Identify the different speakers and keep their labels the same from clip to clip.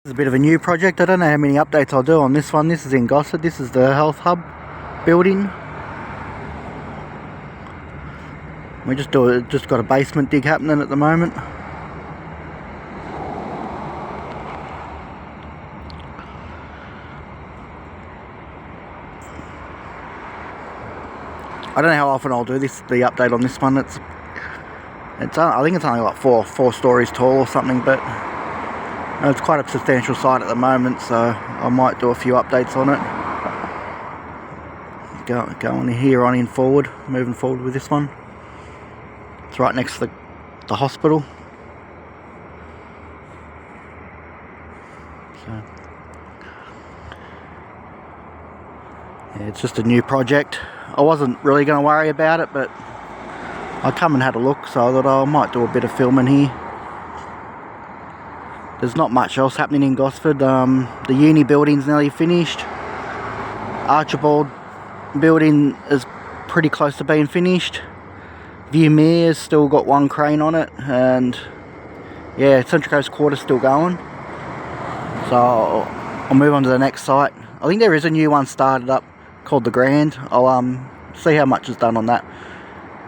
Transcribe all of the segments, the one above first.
Speaker 1: This is a bit of a new project. I don't know how many updates I'll do on this one. This is in Gosford. This is the health hub building. We just got a basement dig happening at the moment. I don't know how often I'll do the update on this one. I think it's only like four stories tall or something, but it's quite a substantial site at the moment, so I might do a few updates on it. Going here on in forward, moving forward with this one. It's right next to the hospital. So yeah, it's just a new project. I wasn't really going to worry about it, but I come and had a look, so I thought I might do a bit of filming here. There's not much else happening in Gosford. The uni building's nearly finished. Archibald building is pretty close to being finished. Viewmere's still got one crane on it, and yeah, Central Coast Quarter's still going. So I'll move on to the next site. I think there is a new one started up called the Grand. I'll see how much is done on that,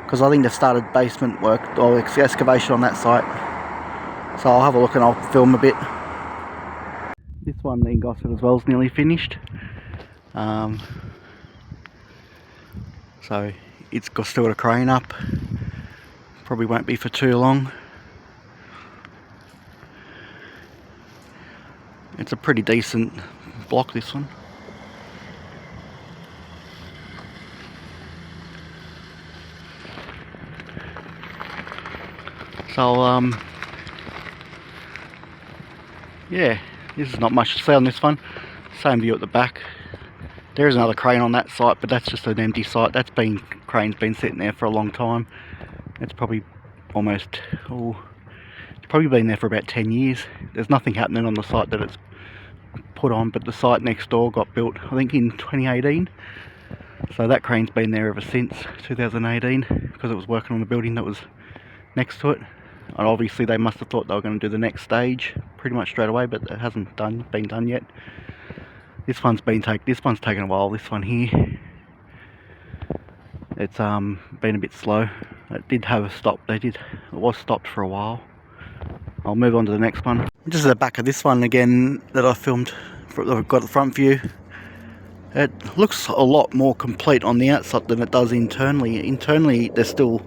Speaker 1: because I think they've started basement work or excavation on that site. So I'll have a look and I'll film a bit. This one in Gosford as well is nearly finished. So it's still got a crane up. Probably won't be for too long. It's a pretty decent block, this one. So yeah, there's not much to say on this one. Same view at the back. There is another crane on that site, but that's just an empty site. Crane's been sitting there for a long time. It's probably it's probably been there for about 10 years. There's nothing happening on the site that it's put on, but the site next door got built, I think, in 2018. So that crane's been there ever since 2018, because it was working on the building that was next to it. And obviously they must have thought they were going to do the next stage pretty much straight away, but it hasn't been done yet. This one's taken a while. This one here, it's been a bit slow. It did have a stop. It was stopped for a while. I'll move on to the next one. Just at the back of this one again that I filmed. I've got the front view. It looks a lot more complete on the outside than it does internally. Internally, there still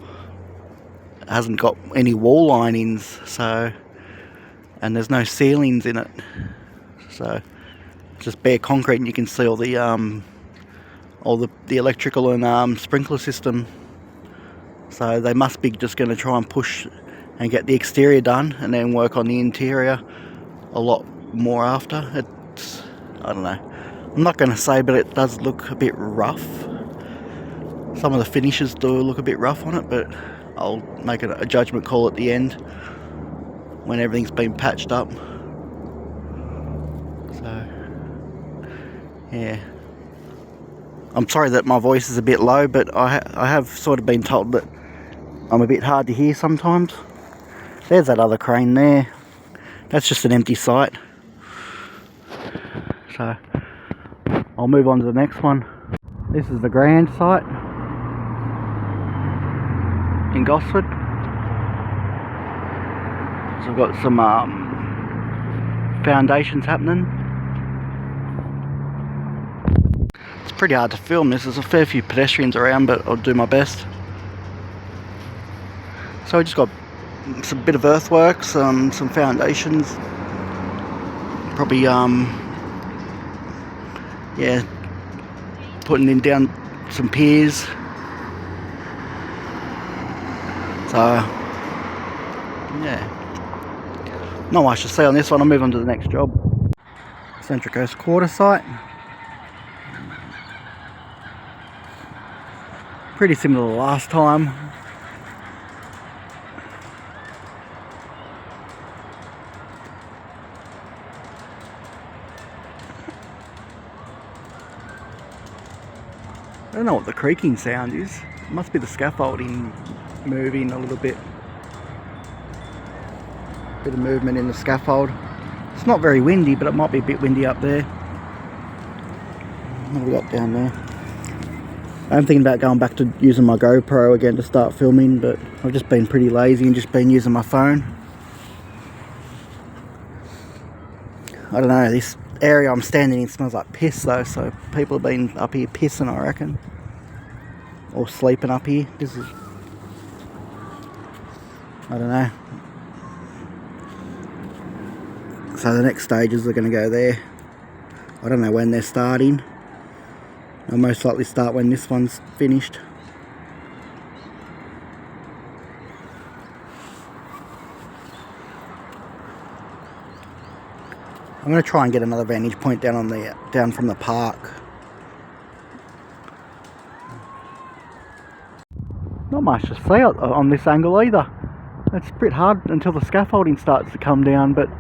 Speaker 1: hasn't got any wall linings, so, and there's no ceilings in it, so it's just bare concrete, and you can see all the electrical and sprinkler system. So they must be just going to try and push and get the exterior done, and then work on the interior a lot more after. I don't know. I'm not going to say, but it does look a bit rough. Some of the finishes do look a bit rough on it, but I'll make a judgment call at the end when everything's been patched up. So yeah, I'm sorry that my voice is a bit low, but I have sort of been told that I'm a bit hard to hear sometimes. There's that other crane there. That's just an empty site. So I'll move on to the next one. This is the Grand site in Gosford. So I've got some foundations happening. It's pretty hard to film this. There's a fair few pedestrians around, but I'll do my best. So I just got some bit of earthworks, some foundations. Probably yeah, putting down some piers. So yeah, not much to say on this one. I'll move on to the next job. Central Coast Quarter site. Pretty similar to last time. I don't know what the creaking sound is. It must be the scaffolding moving a little bit. Bit of movement in the scaffold. It's not very windy, but it might be a bit windy up there. What have we got down there? I'm thinking about going back to using my GoPro again to start filming, but I've just been pretty lazy and just been using my phone. I don't know, this area I'm standing in smells like piss though, so people have been up here pissing, I reckon. Or sleeping up here. This is... I don't know. So the next stages are going to go there. I don't know when they're starting. They'll most likely start when this one's finished. I'm going to try and get another vantage point down from the park. Not much to see on this angle either. It's a bit hard until the scaffolding starts to come down, but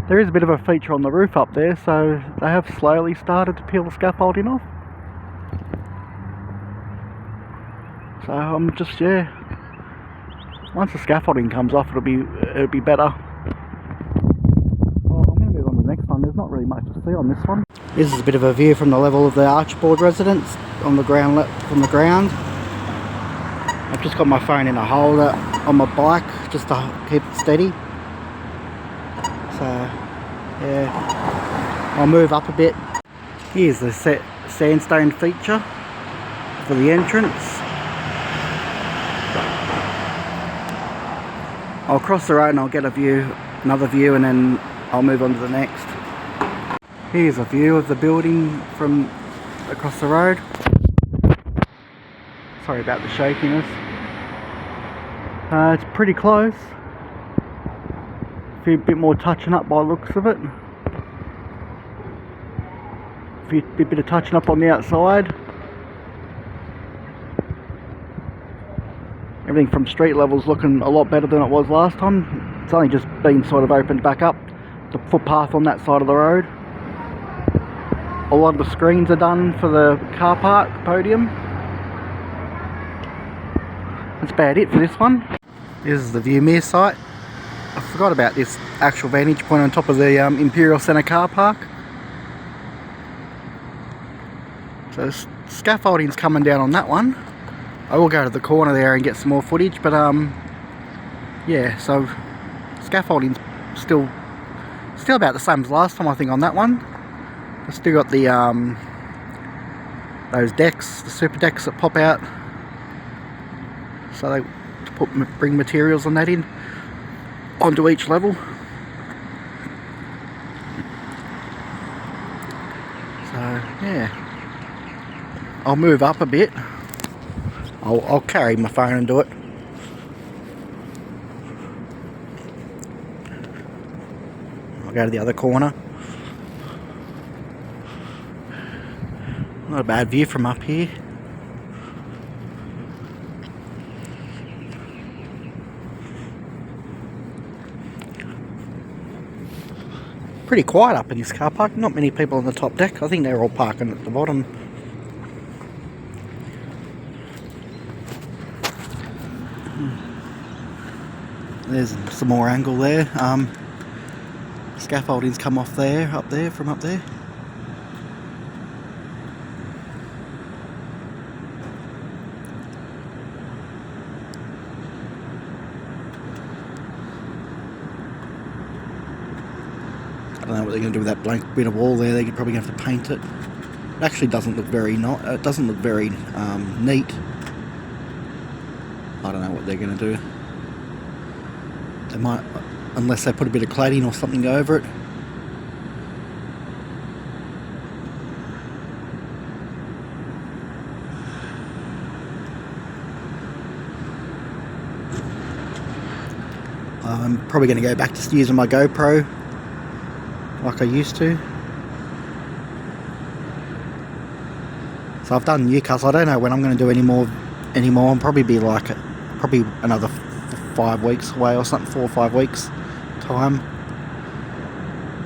Speaker 1: there is a bit of a feature on the roof up there, so they have slowly started to peel the scaffolding off. So I'm just, yeah, once the scaffolding comes off, it'll be better. Well, I'm going to move on to the next one. There's not really much to see on this one. This is a bit of a view from the level of the Archibald residence on the ground, from the ground. I've just got my phone in a holder on my bike just to keep it steady. So yeah, I'll move up a bit. Here's the sandstone feature for the entrance. I'll cross the road and I'll get another view, and then I'll move on to the next. Here's a view of the building from across the road. Sorry about the shakiness. It's pretty close. A bit more touching up by the looks of it. A bit of touching up on the outside. Everything from street level's looking a lot better than it was last time. It's only just been sort of opened back up. The footpath on that side of the road. A lot of the screens are done for the car park podium. That's about it for this one. This is the Viewmere site. I forgot about this actual vantage point on top of the Imperial Centre car park. So scaffolding's coming down on that one. I will go to the corner there and get some more footage, but yeah, so scaffolding's still about the same as last time, I think, on that one. I've still got the those decks, the super decks that pop out, so they bring materials on that in onto each level. So yeah, I'll move up a bit. I'll carry my phone and do it. I'll go to the other corner. Not a bad view from up here. Pretty quiet up in this car park. Not many people on the top deck. I think they're all parking at the bottom. There's some more angle there. Scaffolding's come off there, from up there. I don't know what they're going to do with that blank bit of wall there. They're probably going to have to paint it. It actually doesn't look very neat. I don't know what they're going to do. They might, unless they put a bit of cladding or something over it. I'm probably going to go back to using my GoPro like I used to. So I've done Newcastle. I don't know when I'm going to do any more. I'll probably be like another 5 weeks away or something, 4 or 5 weeks time.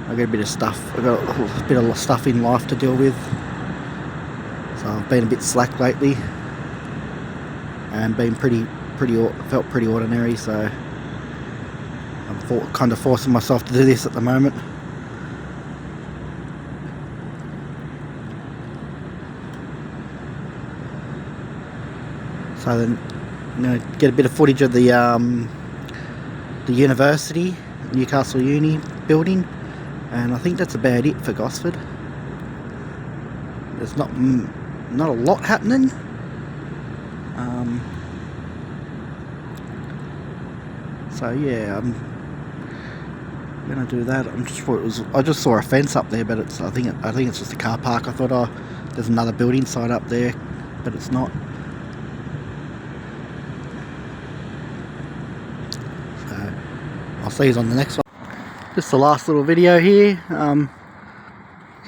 Speaker 1: I've got a bit of stuff. I've got a bit of stuff in life to deal with. So I've been a bit slack lately and been felt pretty ordinary. So I'm kind of forcing myself to do this at the moment. So then I'm going to get a bit of footage of the university, Newcastle Uni building, and I think that's about it for Gosford. There's not a lot happening. So yeah, I'm gonna do that. I just saw a fence up there, but I think it's just a car park. I thought, oh, there's another building site up there, but it's not. So I'll see you on the next one. Just the last little video here.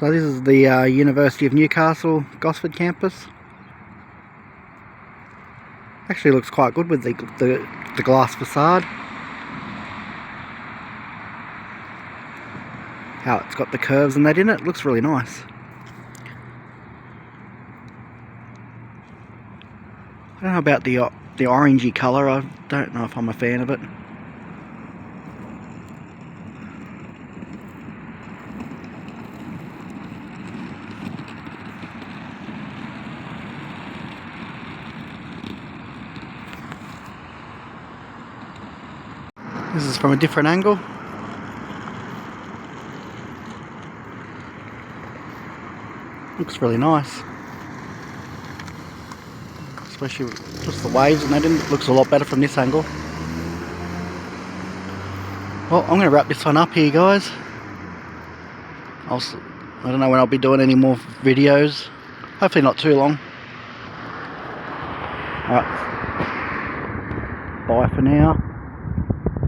Speaker 1: So this is the University of Newcastle Gosford campus. Actually looks quite good with the glass facade. How it's got the curves and that in it, looks really nice. I don't know about the orangey colour, I don't know if I'm a fan of it. This is from a different angle. Looks really nice. Especially with just the waves and that in it, looks a lot better from this angle. Well, I'm going to wrap this one up here, guys. I don't know when I'll be doing any more videos. Hopefully not too long. Alright. Bye for now.